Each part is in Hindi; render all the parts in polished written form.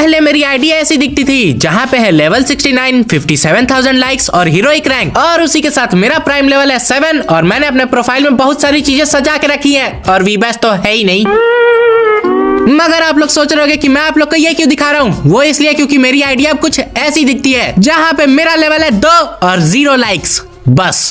पहले मेरी आईडी ऐसी दिखती थी, जहाँ पे है लेवल 69, 57,000 लाइक्स और हीरोइक रैंक, और उसी के साथ मेरा प्राइम लेवल है 7 और मैंने अपने प्रोफाइल में बहुत सारी चीजें सजा के रखी है और वीबैच तो है ही नहीं। मगर आप लोग सोच रहे होंगे कि मैं आप लोग को ये क्यों दिखा रहा हूँ, वो इसलिए क्योंकि मेरी आईडी अब कुछ ऐसी दिखती है, जहाँ पे मेरा लेवल है 2 और 0 लाइक्स बस।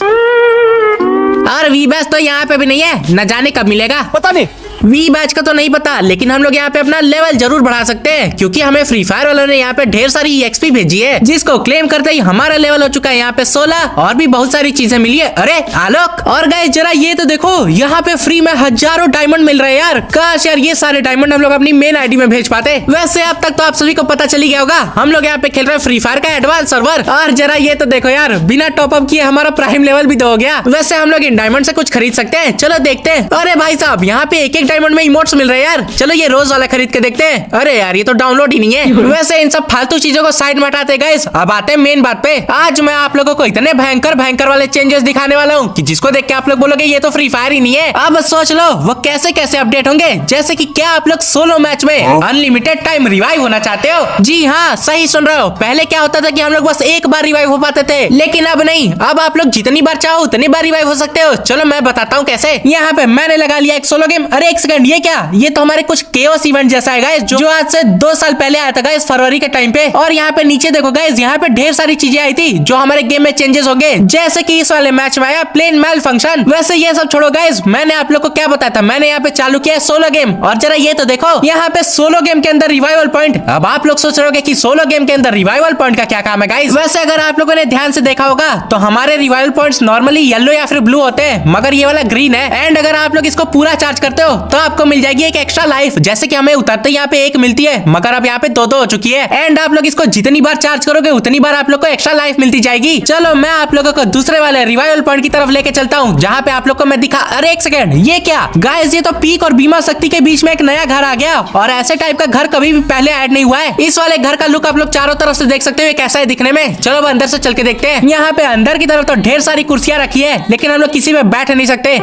और वीबैच तो यहाँ पे भी नहीं है, न जाने कब मिलेगा पता नहीं। वी बैच का तो नहीं पता, लेकिन हम लोग यहाँ पे अपना लेवल जरूर बढ़ा सकते हैं, क्योंकि हमें फ्री फायर वालों ने यहाँ पे ढेर सारी एक्सपी भेजी है, जिसको क्लेम करते ही हमारा लेवल हो चुका है यहाँ पे 16 और भी बहुत सारी चीजें मिली है। अरे आलोक और गाइस जरा ये तो देखो, यहाँ पे फ्री में हजारों डायमंड मिल रहे हैं यार। काश यार ये सारे डायमंड हम लोग अपनी मेन आईडी में भेज पाते। वैसे अब तक तो आप सभी को पता चली गया होगा, हम लोग यहाँ पे खेल रहे हैं फ्री फायर का एडवांस सर्वर। और जरा ये तो देखो यार, बिना टॉपअप किए हमारा प्राइम लेवल भी तो हो गया। वैसे हम लोग इन डायमंड से कुछ खरीद सकते हैं, चलो देखते हैं। अरे भाई साहब यहाँ पे एक डायमंड में इमोट्स मिल रहे हैं यार, चलो ये रोज वाला खरीद के देखते हैं। अरे यार ये तो डाउनलोड ही नहीं है। वैसे इन सब फालतू चीजों को साइड में हटाते गाइस, अब आते हैं मेन बात पे। आज मैं आप लोगों को इतने भयंकर वाले चेंजेस दिखाने वाला हूँ कि जिसको देख के आप लोग बोलोगे ये तो फ्री फायर ही नहीं है। अब सोच लो वो कैसे कैसे अपडेट होंगे, जैसे कि क्या आप लोग सोलो मैच में अनलिमिटेड टाइम रिवाइव होना चाहते हो? जी हाँ सही सुन रहे हो। पहले क्या होता था कि हम लोग बस एक बार रिवाइव हो पाते थे, लेकिन अब नहीं, अब आप लोग जितनी बार चाहो उतनी बार रिवाइव हो सकते हो। चलो मैं बताता हूँ कैसे। यहाँ पे मैंने लगा लिया एक सोलो गेम। अरे एक सेकंड, ये क्या? ये तो हमारे कुछ केओस इवेंट जैसा है गाइस, जो आज से 2 साल पहले आया था गाइस, फरवरी के टाइम पे। और यहाँ पे नीचे देखो गाइस, यहाँ पे ढेर सारी चीजें आई थी जो हमारे गेम में चेंजेस हो गए, जैसे कि इस वाले मैच में आया प्लेन मैल फंक्शन। वैसे ये सब छोड़ो गाइस, मैंने आप लोग को क्या बताया था, मैंने यहाँ पे चालू किया सोलो गेम। और जरा ये तो देखो, यहाँ पे सोलो गेम के अंदर रिवाइवल पॉइंट। अब आप लोग सोच रहे होंगे कि सोलो गेम के अंदर रिवाइवल पॉइंट का क्या काम है गाइस। वैसे अगर आप लोगों ने ध्यान से देखा होगा तो हमारे रिवाइवल पॉइंट्स नॉर्मली येलो या फिर ब्लू होते हैं, मगर ये वाला ग्रीन है। एंड अगर आप लोग इसको पूरा चार्ज करते हो तो आपको मिल जाएगी एक एक्स्ट्रा लाइफ, जैसे कि हमें उतरते यहाँ पे 1 मिलती है, मगर अब यहाँ पे 2 हो चुकी है। एंड आप लोग इसको जितनी बार चार्ज करोगे उतनी बार आप लोग को एक्स्ट्रा लाइफ मिलती जाएगी। चलो मैं आप लोगों को दूसरे वाले रिवाइवल पॉइंट की तरफ लेके चलता हूँ, जहाँ पे आप लोग को मैं दिखा। अरे एक सेकंड, ये क्या गाइस? ये तो पीक और बीमा शक्ति के बीच में एक नया घर आ गया, और ऐसे टाइप का घर कभी भी पहले ऐड नहीं हुआ है। इस वाले घर का लुक आप लोग चारों तरफ से देख सकते हो कैसा है दिखने में। चलो अब अंदर से चल के देखते हैं। यहाँ पे अंदर की तरफ तो ढेर सारी कुर्सियां रखी है, लेकिन हम लोग किसी में बैठ नहीं सकते।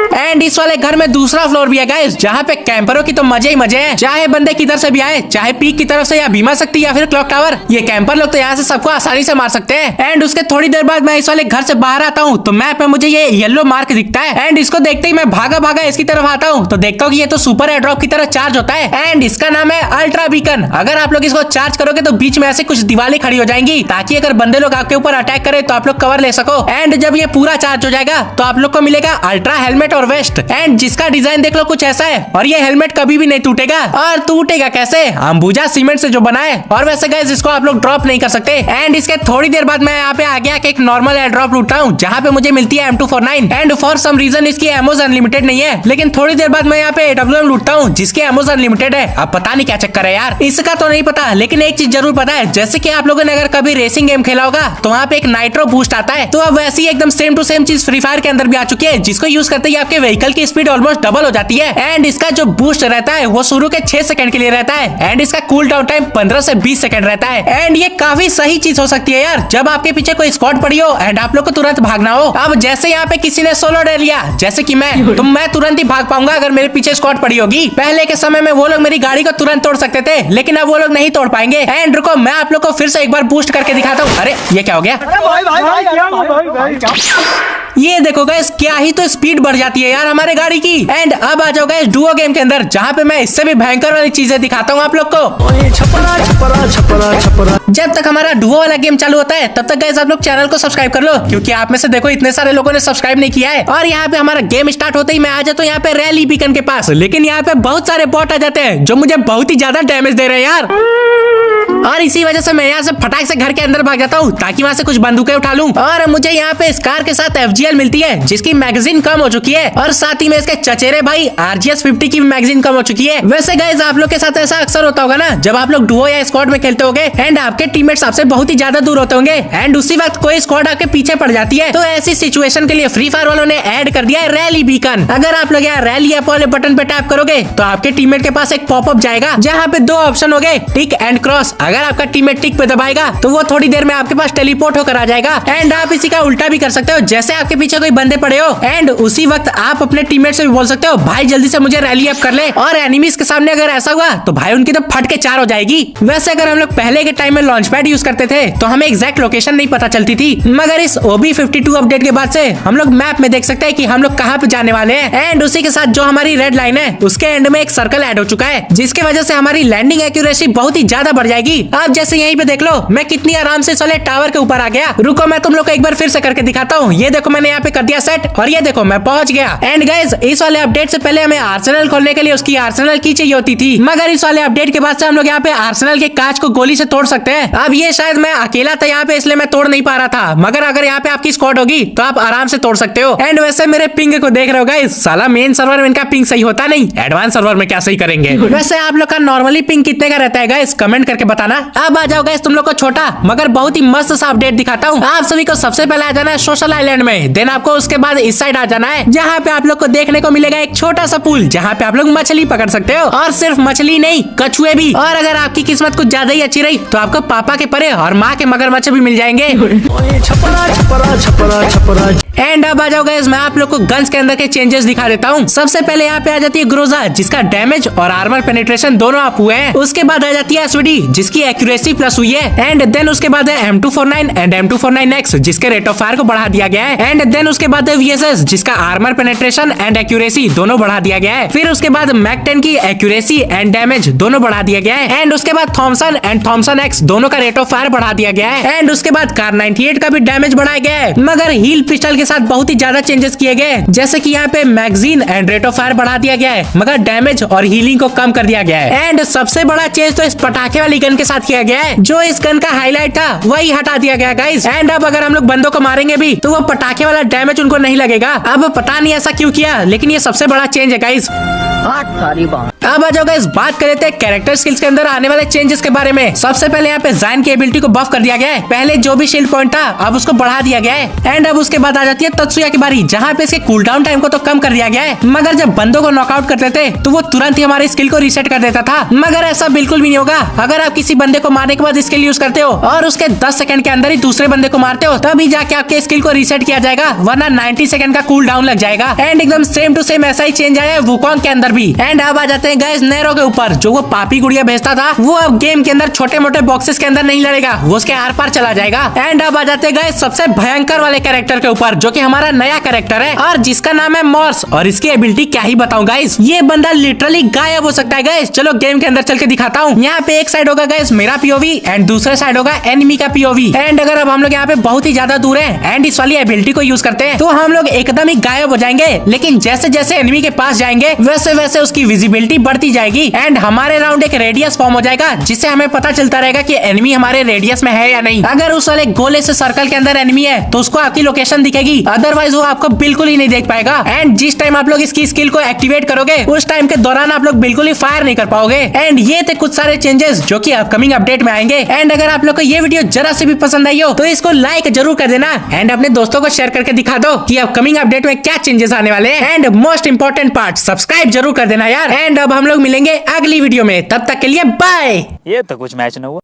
एंड इस वाले घर में दूसरा फ्लोर भी है गाइस, जहाँ पे कैंपरों की तो मजे ही मजे हैं, चाहे बंदे किधर से भी आए, चाहे पीक की तरफ से या बीमा शक्ति या फिर क्लॉक टावर। ये कैंपर लोग तो यहाँ से सबको आसानी से मार सकते हैं। एंड उसके थोड़ी देर बाद मैं इस वाले घर से बाहर आता हूँ तो मैप में मुझे ये येलो मार्क दिखता है। एंड इसको देखते ही मैं भागा इसकी तरफ आता हूँ तो देखता हूँ कि ये तो सुपर एयरड्रॉप की तरह चार्ज होता है। एंड इसका नाम है अल्ट्रा बीकन। अगर आप लोग इसको चार्ज करोगे तो बीच में ऐसे कुछ दीवारें खड़ी हो जाएंगी, ताकि अगर बंदे लोग आपके ऊपर अटैक करे तो आप लोग कवर ले सको। एंड जब ये पूरा चार्ज हो जाएगा तो आप लोग को मिलेगा अल्ट्रा हेलमेट और वेस्ट, एंड जिसका डिजाइन देख लो कुछ ऐसा है। और ये हेलमेट कभी भी नहीं टूटेगा। और टूटेगा कैसे? अंबुजा सीमेंट से जो बना है। और वैसे गाइस इसको आप लोग ड्रॉप नहीं कर सकते। एंड इसके थोड़ी देर बाद मैं यहाँ पे आ गया एक नॉर्मल एयर ड्रॉप लूटता हूँ, जहाँ पे मुझे मिलती है M249। And for some reason इसकी एमोज अनलिमिटेड नहीं है, लेकिन थोड़ी देर बाद मैं यहाँ पे AWM लूटता हूँ जिसकी एमोज अनलिमिटेड है। अब पता नहीं क्या चक्कर है यार, इसका तो नहीं पता, लेकिन एक चीज जरूर पता है, जैसे कि आप लोगों ने अगर कभी रेसिंग गेम खेला होगा तो वहाँ पे एक नाइट्रो बूस्ट आता है। तो अब वैसी एकदम सेम टू सेम चीज फ्री फायर के अंदर भी आ चुकी है, जिसको यूज करते ही आपके व्हीकल की स्पीड ऑलमोस्ट डबल हो जाती है। एंड इसका जो बूस्ट रहता है वो शुरू के 6 सेकंड के लिए रहता है, एंड इसका कूल डाउन टाइम 15 से 20 सेकंड रहता है। एंड ये काफी सही चीज हो सकती है यार, जब आपके पीछे कोई स्क्वाड पड़ी हो एंड आप लोग को तुरंत भागना हो। अब जैसे यहाँ पे किसी ने सोलो ले लिया, जैसे कि मैं, तो मैं तुरंत ही भाग पाऊंगा अगर मेरे पीछे स्क्वाड पड़ी होगी। पहले के समय में वो लोग मेरी गाड़ी को तुरंत तोड़ सकते थे, लेकिन अब वो लोग नहीं तोड़ पाएंगे। एंड रुको मैं आप लोग को फिर से एक बार बूस्ट करके दिखाता हूँ। अरे ये क्या हो गया? ये देखो गाइस, क्या ही तो स्पीड बढ़ जाती है यार हमारे गाड़ी की। एंड अब आ जाओ गाइस डुओ गेम के अंदर, जहाँ पे मैं इससे भी भयंकर वाली चीजें दिखाता हूँ आप लोग को। जब तक हमारा डुओ वाला गेम चालू होता है तब तक गाइस आप लोग चैनल को सब्सक्राइब कर लो, क्योंकि आप में से देखो इतने सारे लोगों ने सब्सक्राइब नहीं किया है। और यहाँ पे हमारा गेम स्टार्ट होते ही मैं आ जाता हूँ यहाँ पे रैली बीकन के पास, लेकिन यहाँ पे बहुत सारे बॉट आ जाते हैं जो मुझे बहुत ही ज्यादा डैमेज दे रहे हैं यार। और इसी वजह से मैं यहाँ से फटाक से घर के अंदर भाग जाता हूँ ताकि वहाँ से कुछ बंदूकें उठा लूं। और मुझे यहाँ पे इस कार के साथ FGL मिलती है जिसकी मैगजीन कम हो चुकी है, और साथ ही में इसके चचेरे भाई RGS 50 की मैगजीन कम हो चुकी है। वैसे गाइस आप लोग के साथ ऐसा अक्सर होता होगा ना, जब आप लोग डुओ या स्क्वाड में खेलते होंगे एंड आपके टीममेट्स आपसे बहुत ही ज्यादा दूर होते होंगे, एंड उसी वक्त कोई स्क्वाड आपके पीछे पड़ जाती है। तो ऐसी सिचुएशन के लिए फ्री फायर वालों ने ऐड कर दिया है रैली बीकन। अगर आप लोग यहाँ रैली ऐप वाले बटन पे टैप करोगे तो आपके टीममेट के पास एक पॉपअप जाएगा, जहाँ पे 2 ऑप्शन हो गए, टिक एंड क्रॉस। अगर अगर आपका टीममेट टिक पे दबाएगा तो वो थोड़ी देर में आपके पास टेलीपोर्ट होकर आ जाएगा। एंड आप इसी का उल्टा भी कर सकते हो, जैसे आपके पीछे कोई बंदे पड़े हो एंड उसी वक्त आप अपने टीममेट से भी बोल सकते हो भाई जल्दी से मुझे रैली अप कर ले। और एनिमीज के सामने अगर ऐसा हुआ तो भाई उनकी तो फट के 4 हो जाएगी। वैसे अगर हम लोग पहले के टाइम में लॉन्च पैड यूज करते थे तो हमें एग्जैक्ट लोकेशन नहीं पता चलती थी, मगर इस OB52 अपडेट के बाद से हम लोग मैप में देख सकते हैं कि हम लोग कहाँ पे जाने वाले हैं। एंड उसी के साथ जो हमारी रेड लाइन है उसके एंड में एक सर्कल ऐड हो चुका है, जिसके वजह से हमारी लैंडिंग एक्यूरेसी बहुत ही ज्यादा बढ़ जाएगी। आप जैसे यहीं पे देख लो मैं कितनी आराम से साले टावर के ऊपर आ गया। रुको मैं तुम लोग को एक बार फिर से करके दिखाता हूँ। ये देखो मैंने यहाँ पे कर दिया सेट और ये देखो मैं पहुंच गया। एंड गाइस इस वाले अपडेट से पहले हमें आर्सेनल खोलने के लिए उसकी आर्सेनल की चाहिए होती थी, मगर इस वाले अपडेट के बाद से हम लोग यहाँ पे आर्सेनल के कांच को गोली से तोड़ सकते हैं। अब ये शायद मैं अकेला था यहाँ पे इसलिए मैं तोड़ नहीं पा रहा था, मगर अगर यहाँ पे आपकी स्क्वाड होगी तो आप आराम से तोड़ सकते हो। एंड वैसे मेरे पिंग को देख रहे हो गाइस, साला मेन सर्वर में इनका पिंग सही होता नहीं, एडवांस सर्वर में क्या सही करेंगे। वैसे आप लोग का नॉर्मली पिंग कितने का रहता है गाइस, कमेंट करके बताना। अब आ जाओ गाइस तुम लोग को छोटा मगर बहुत ही मस्त सा अपडेट दिखाता हूँ। आप सभी को सबसे पहले आ जाना है सोशल आइलैंड में, देन आपको उसके बाद इस साइड आ जाना है जहाँ पे आप लोग को देखने को मिलेगा एक छोटा सा पुल जहाँ पे आप लोग मछली पकड़ सकते हो, और सिर्फ मछली नहीं कछुए भी। और अगर आपकी किस्मत कुछ ज्यादा ही अच्छी रही तो आपको पापा के परे और माँ के मगरमच्छ भी मिल जाएंगे। छपरा छपरा छपरा छपरा। एंड अब आ जाओ गाइस मैं आप लोग को गन्स के अंदर के चेंजेस दिखा देता हूँ। सबसे पहले यहाँ पे आ जाती है ग्रोजा जिसका डैमेज और आर्मर पेनिट्रेशन दोनों अप हुए हैं। उसके बाद आ जाती है एसवीडी जिसकी एक्यूरेसी प्लस हुई है। एंड देन उसके बाद है M249 एंड M249X जिसके रेट ऑफ फायर को बढ़ा दिया गया है। एंड देन उसके बाद है VSS जिसका आर्मर पेनिट्रेशन एंड एक्यूरेसी दोनों बढ़ा दिया गया है। फिर उसके बाद मैक 10 की एक्यूरेसी एंड डैमेज दोनों बढ़ा दिया गया है। एंड उसके बाद थॉमसन एंड थॉमसन X दोनों का रेट ऑफ फायर बढ़ा दिया गया है। एंड उसके बाद कार 98 का भी डैमेज बढ़ाया गया है, मगर हील पिस्टल के साथ बहुत ही ज्यादा चेंजेस किए गए, जैसे कि यहाँ पे magazine and rate of fire बढ़ा दिया गया है, मगर डैमेज और हीलिंग को कम कर दिया गया है। एंड सबसे बड़ा चेंज तो इस पटाखे वाली गन के साथ किया गया है, जो इस गन का हाईलाइट था वही हटा दिया गया गाइस। एंड अब अगर हम लोग बंदों को मारेंगे भी तो वो पटाखे वाला डैमेज उनको नहीं लगेगा। अब पता नहीं ऐसा क्यों किया, लेकिन ये सबसे बड़ा चेंज है गाइस। अब आ जाओ गाइस बात कर लेते हैं कैरेक्टर स्किल्स के अंदर आने वाले चेंजेस के बारे में। सबसे पहले यहाँ पे ज़ाइन की एबिलिटी को बफ कर दिया गया है। पहले जो भी शील्ड पॉइंट था अब उसको बढ़ा दिया गया है। एंड अब उसके बाद आ जाती है तत्सुया की बारी, जहाँ पे इसके कूलडाउन टाइम को तो कम कर दिया गया है, मगर जब बंदों को नॉकआउट करते थे तो वो तुरंत ही हमारे स्किल को रीसेट कर देता था। मगर ऐसा बिल्कुल भी नहीं होगा। अगर आप किसी बंदे को मारने के बाद स्किल यूज करते हो और उसके 10 सेकंड के अंदर ही दूसरे बंदे को मारते हो तभी जाके आपके स्किल को रीसेट किया जाएगा, वरना 90 सेकंड का कूल डाउन लग जाएगा। एंड एकदम सेम टू सेम ऐसा ही चेंज आया है वुकोंग के अंदर भी। एंड अब आ जाते हैं गाइस नेरो के ऊपर, जो वो पापी गुड़िया भेजता था वो अब गेम के अंदर छोटे मोटे बॉक्सेस के अंदर नहीं लड़ेगा, वो उसके आर पार चला जाएगा। एंड अब आ जाते हैं गाइस सबसे भयंकर वाले कैरेक्टर के ऊपर, जो कि हमारा नया कैरेक्टर है और जिसका नाम है मॉर्स। और इसकी एबिलिटी क्या ही बताऊं गाइस, ये बंदा लिटरली गायब हो सकता है गाइस। चलो गेम के अंदर चल के दिखाता हूँ। यहाँ पे एक साइड होगा गाइस मेरा POV एंड दूसरे साइड होगा एनिमी का POV। एंड अगर अब हम लोग यहाँ पे बहुत ही ज्यादा दूर है एंड इस वाली एबिलिटी को यूज करते हैं तो हम लोग एकदम ही गायब हो जाएंगे, लेकिन जैसे जैसे एनिमी के पास जाएंगे वैसे वैसे उसकी विजिबिलिटी बढ़ती जाएगी। एंड हमारे राउंड एक रेडियस फॉर्म हो जाएगा, जिससे हमें पता चलता रहेगा कि एनिमी हमारे रेडियस में है या नहीं। अगर उस वाले गोले से सर्कल के अंदर एनिमी है तो उसको आपकी लोकेशन दिखेगी, अदरवाइज वो आपको बिल्कुल ही नहीं देख पाएगा। एंड जिस टाइम आप लोग इसकी स्किल को एक्टिवेट करोगे उस टाइम के दौरान आप लोग बिल्कुल ही फायर नहीं कर पाओगे। एंड ये थे कुछ सारे चेंजेस जो कि अपकमिंग अपडेट में आएंगे। एंड अगर आप लोग को ये वीडियो जरा से भी पसंद आई हो तो इसको लाइक जरूर कर देना एंड अपने दोस्तों को शेयर करके दिखा दो कि अपकमिंग अपडेट में क्या चेंजेस आने वाले हैं। And most important part subscribe जरूर कर देना यार। एंड अब हम लोग मिलेंगे अगली वीडियो में, तब तक के लिए बाय। ये तो कुछ मैच न हुआ।